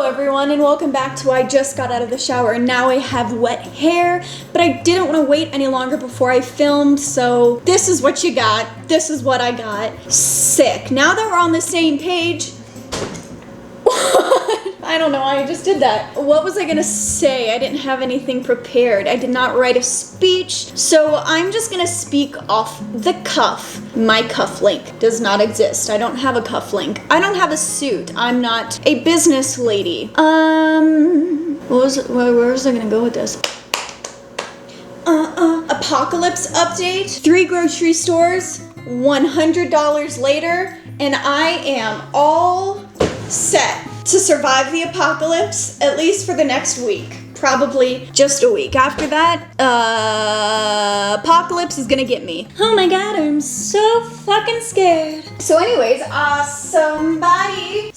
Hello everyone and welcome back to I just got out of the shower and now I have wet hair, but I didn't want to wait any longer before I filmed, so this is what you got. This is what I got. Sick. Now that we're on the same page, I don't know, I just did that. What was I gonna say? I didn't have anything prepared. I did not write a speech, so I'm just gonna speak off the cuff. My cuff link does not exist. I don't have a cuff link. I don't have a suit. I'm not a business lady. Where was I gonna go with this? Apocalypse update. 3 grocery stores, $100 later, and I am all set to survive the apocalypse, at least for the next week. Probably just a week. After that, apocalypse is gonna get me. Oh my god, I'm so fucking scared. So anyways, somebody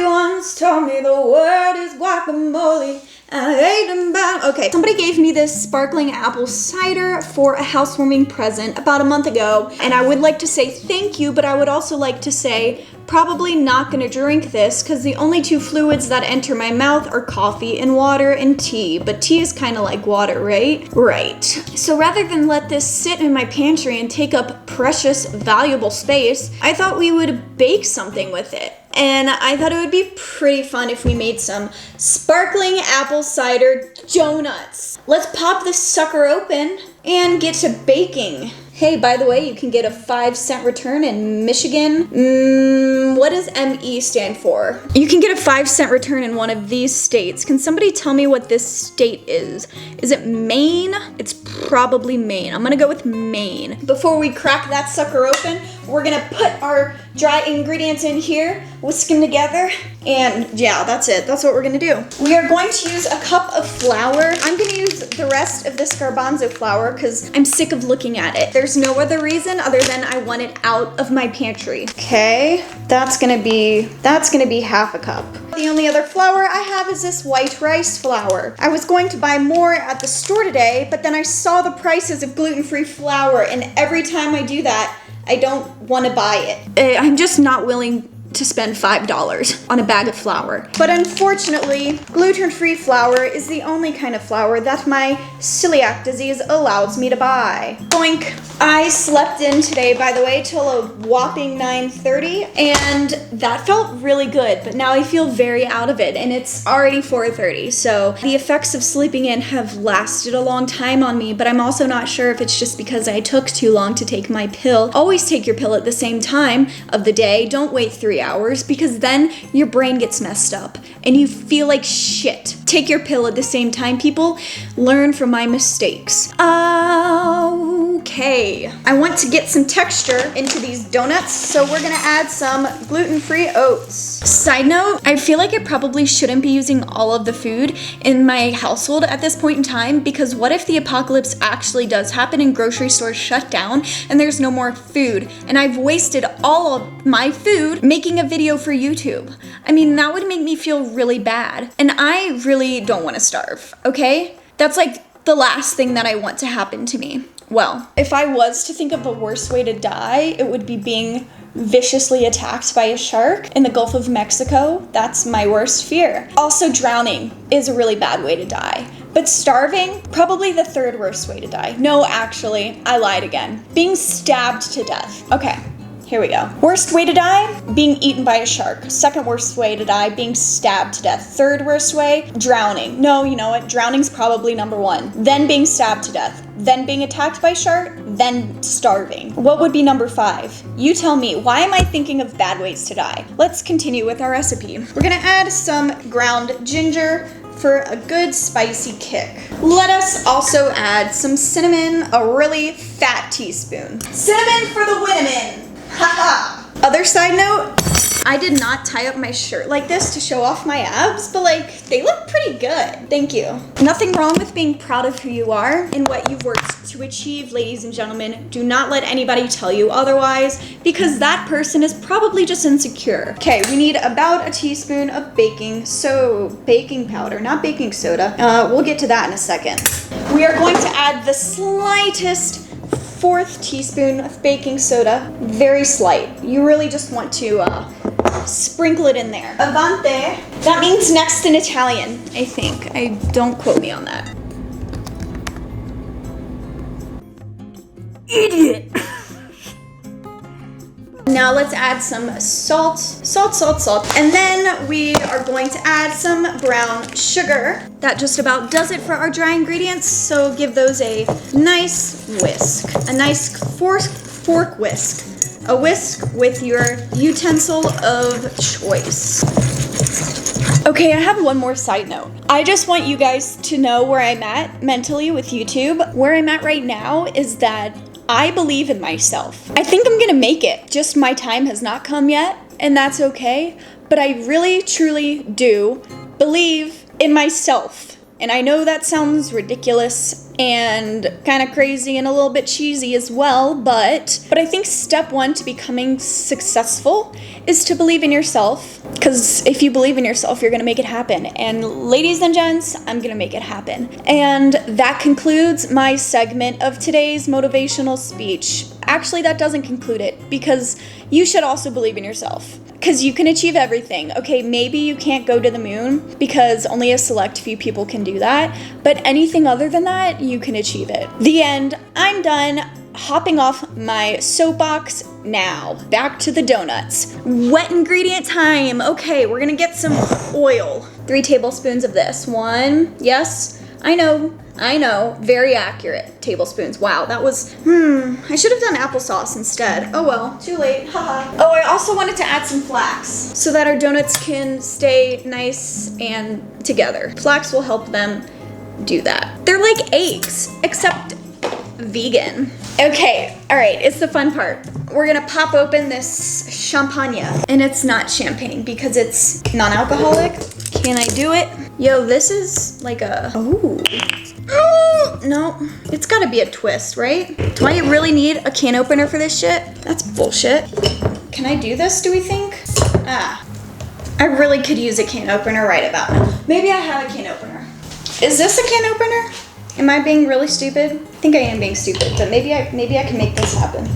once told me the word is guacamole. I hate them bad. Okay, somebody gave me this sparkling apple cider for a housewarming present about a month ago, and I would like to say thank you, but I would also like to say probably not gonna drink this because the only 2 fluids that enter my mouth are coffee and water and tea, but tea is kind of like water, right? Right. So rather than let this sit in my pantry and take up precious, valuable space, I thought we would bake something with it. And I thought it would be pretty fun if we made some sparkling apple cider donuts. Let's pop this sucker open and get to baking. Hey, by the way, you can get a 5-cent return in Michigan. What does ME stand for? You can get a 5-cent return in one of these states. Can somebody tell me what this state is? Is it Maine? It's probably Maine. I'm gonna go with Maine. Before we crack that sucker open, we're gonna put our dry ingredients in here, whisk them together, and yeah, that's it. That's what we're gonna do. We are going to use a cup of flour. I'm gonna use the rest of this garbanzo flour because I'm sick of looking at it. There's no other reason other than I want it out of my pantry. Okay, that's gonna be half a cup. The only other flour I have is this white rice flour. I was going to buy more at the store today, but then I saw the prices of gluten-free flour, and every time I do that, I don't want to buy it. I'm just not willing to spend $5 on a bag of flour. But unfortunately, gluten-free flour is the only kind of flour that my celiac disease allows me to buy. Boink. I slept in today, by the way, till a whopping 9:30, and that felt really good, but now I feel very out of it, and it's already 4:30, so the effects of sleeping in have lasted a long time on me, but I'm also not sure if it's just because I took too long to take my pill. Always take your pill at the same time of the day. Don't wait 3 hours, because then your brain gets messed up and you feel like shit. Take your pill at the same time, people. Learn from my mistakes. Okay. I want to get some texture into these donuts, so we're gonna add some gluten-free oats. Side note, I feel like I probably shouldn't be using all of the food in my household at this point in time, because what if the apocalypse actually does happen and grocery stores shut down and there's no more food, and I've wasted all of my food making a video for YouTube? I mean, that would make me feel really bad, and I really don't want to starve, okay? That's like the last thing that I want to happen to me. Well, if I was to think of the worst way to die, it would be being viciously attacked by a shark in the Gulf of Mexico. That's my worst fear. Also, drowning is a really bad way to die. But starving, probably the 3rd worst way to die. No, actually, I lied again. Being stabbed to death. Okay. Here we go. Worst way to die, being eaten by a shark. 2nd worst way to die, being stabbed to death. 3rd worst way, drowning. No, you know what? Drowning's probably number 1. Then being stabbed to death. Then being attacked by a shark. Then starving. What would be number 5? You tell me. Why am I thinking of bad ways to die? Let's continue with our recipe. We're gonna add some ground ginger for a good spicy kick. Let us also add some cinnamon, a really fat teaspoon. Cinnamon for the Winnemin. Haha. Other side note, I did not tie up my shirt like this to show off my abs, but like, they look pretty good. Thank you. Nothing wrong with being proud of who you are and what you've worked to achieve, ladies and gentlemen. Do not let anybody tell you otherwise, because that person is probably just insecure. Okay, we need about a teaspoon of baking powder, not baking soda. We'll get to that in a second. We are going to add the slightest 4th teaspoon of baking soda. Very slight. You really just want to sprinkle it in there. Avante. That means next in Italian, I think. Don't quote me on that. Idiot. Now let's add some salt. And then we are going to add some brown sugar. That just about does it for our dry ingredients. So give those a nice whisk, a nice fork whisk. A whisk with your utensil of choice. Okay, I have one more side note. I just want you guys to know where I'm at mentally with YouTube. Where I'm at right now is that I believe in myself. I think I'm gonna make it. Just my time has not come yet, and that's okay. But I really, truly do believe in myself. And I know that sounds ridiculous and kind of crazy and a little bit cheesy as well, but I think step one to becoming successful is to believe in yourself. Because if you believe in yourself, you're gonna make it happen. And ladies and gents, I'm gonna make it happen. And that concludes my segment of today's motivational speech. Actually, that doesn't conclude it, because you should also believe in yourself. Because you can achieve everything. Okay, maybe you can't go to the moon because only a select few people can do that, but anything other than that, you can achieve it. The end. I'm done hopping off my soapbox now. Back to the donuts. Wet ingredient time. Okay, we're gonna get some oil. 3 tablespoons of this. 1, yes, I know, very accurate tablespoons. Wow, that was, I should have done applesauce instead. Oh well, too late, haha. Oh, I also wanted to add some flax so that our donuts can stay nice and together. Flax will help them do that. They're like eggs, except vegan. Okay, all right, it's the fun part. We're gonna pop open this champagne, and it's not champagne because it's non-alcoholic. Can I do it? Yo, this is like a, no, it's gotta be a twist, right? Do I really need a can opener for this shit? That's bullshit. Can I do this, do we think? I really could use a can opener right about now. Maybe I have a can opener. Is this a can opener? Am I being really stupid? I think I am being stupid, but maybe I can make this happen.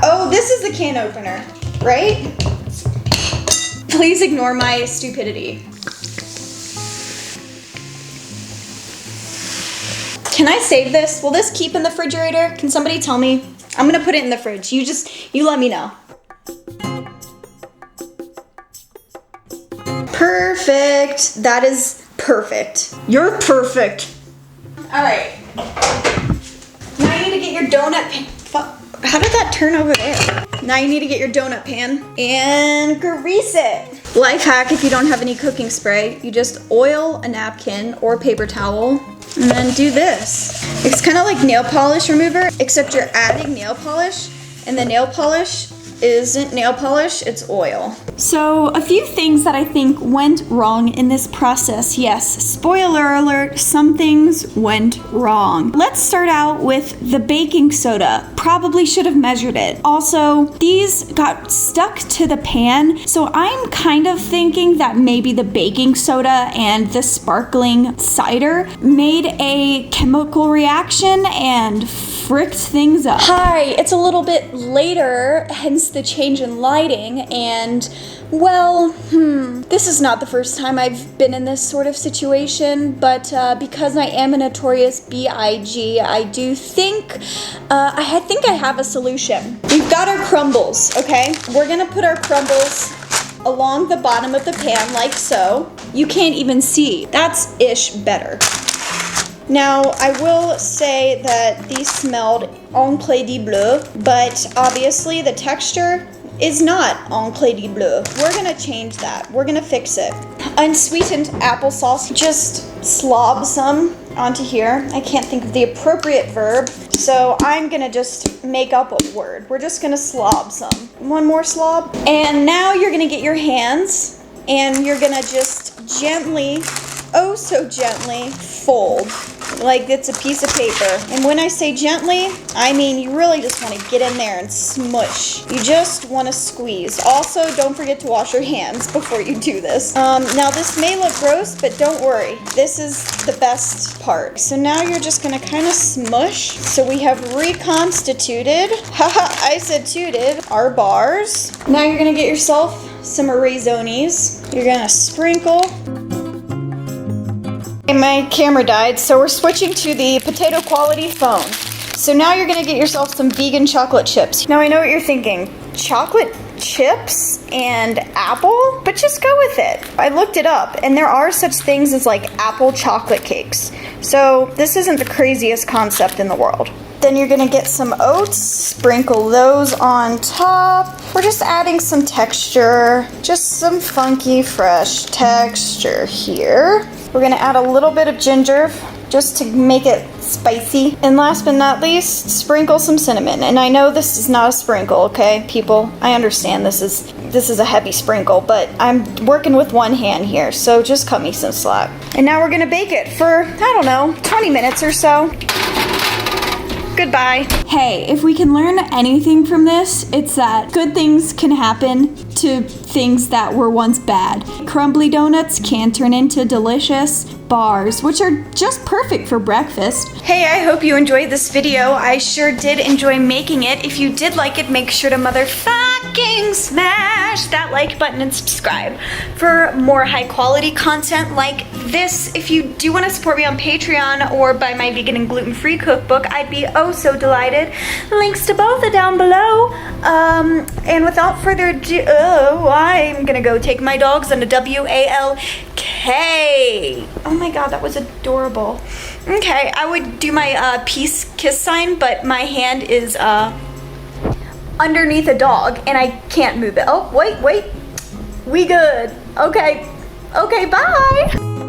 Oh, this is the can opener, right? Please ignore my stupidity. Can I save this? Will this keep in the refrigerator? Can somebody tell me? I'm gonna put it in the fridge. You let me know. Perfect. That is perfect. You're perfect. All right. Now you need to get your donut pan. How did that turn over there? Now you need to get your donut pan and grease it. Life hack, if you don't have any cooking spray, you just oil a napkin or paper towel and then do this. It's kind of like nail polish remover, except you're adding nail polish, and the nail polish isn't nail polish, it's oil. So a few things that I think went wrong in this process. Yes, spoiler alert, some things went wrong. Let's start out with the baking soda. Probably should have measured it. Also, these got stuck to the pan, so I'm kind of thinking that maybe the baking soda and the sparkling cider made a chemical reaction and fricked things up. Hi, it's a little bit later, hence the change in lighting, and well, this is not the first time I've been in this sort of situation, but because I am a notorious BIG, I do think, I think I have a solution. We've got our crumbles, okay? We're gonna put our crumbles along the bottom of the pan like so. You can't even see. That's ish better. Now, I will say that these smelled encre de bleu, but obviously the texture is not encre de bleu. We're gonna change that. We're gonna fix it. Unsweetened applesauce, just slob some onto here. I can't think of the appropriate verb, so I'm gonna just make up a word. We're just gonna slob some. One more slob. And now you're gonna get your hands and you're gonna just gently, oh so gently, fold like it's a piece of paper. And when I say gently, I mean you really just want to get in there and smush. You just want to squeeze. Also, don't forget to wash your hands before you do this. Now this may look gross, but don't worry. This is the best part. So now you're just going to kind of smush. So we have reconstituted, haha, I said tooted, our bars. Now you're going to get yourself some raisonis. You're gonna sprinkle. And my camera died, so we're switching to the potato quality phone. So now you're gonna get yourself some vegan chocolate chips. Now I know what you're thinking, chocolate chips and apple? But just go with it. I looked it up, and there are such things as like apple chocolate cakes. So this isn't the craziest concept in the world. Then you're gonna get some oats, sprinkle those on top. We're just adding some texture, just some funky, fresh texture here. We're gonna add a little bit of ginger just to make it spicy. And last but not least, sprinkle some cinnamon. And I know this is not a sprinkle, okay, people? I understand this is a heavy sprinkle, but I'm working with one hand here, so just cut me some slack. And now we're gonna bake it for, I don't know, 20 minutes or so. Goodbye. Hey, if we can learn anything from this, it's that good things can happen to things that were once bad. Crumbly donuts can turn into delicious bars, which are just perfect for breakfast. Hey, I hope you enjoyed this video. I sure did enjoy making it. If you did like it, make sure to motherfucking smash that like button and subscribe for more high quality content like this. If you do want to support me on Patreon or buy my vegan and gluten-free cookbook, I'd be oh so delighted. Links to both are down below. And without further ado, I'm gonna go take my dogs on a WALK. Oh my god, that was adorable. Okay, I would do my peace kiss sign, but my hand is underneath a dog and I can't move it. Oh, wait. We good. Okay, bye.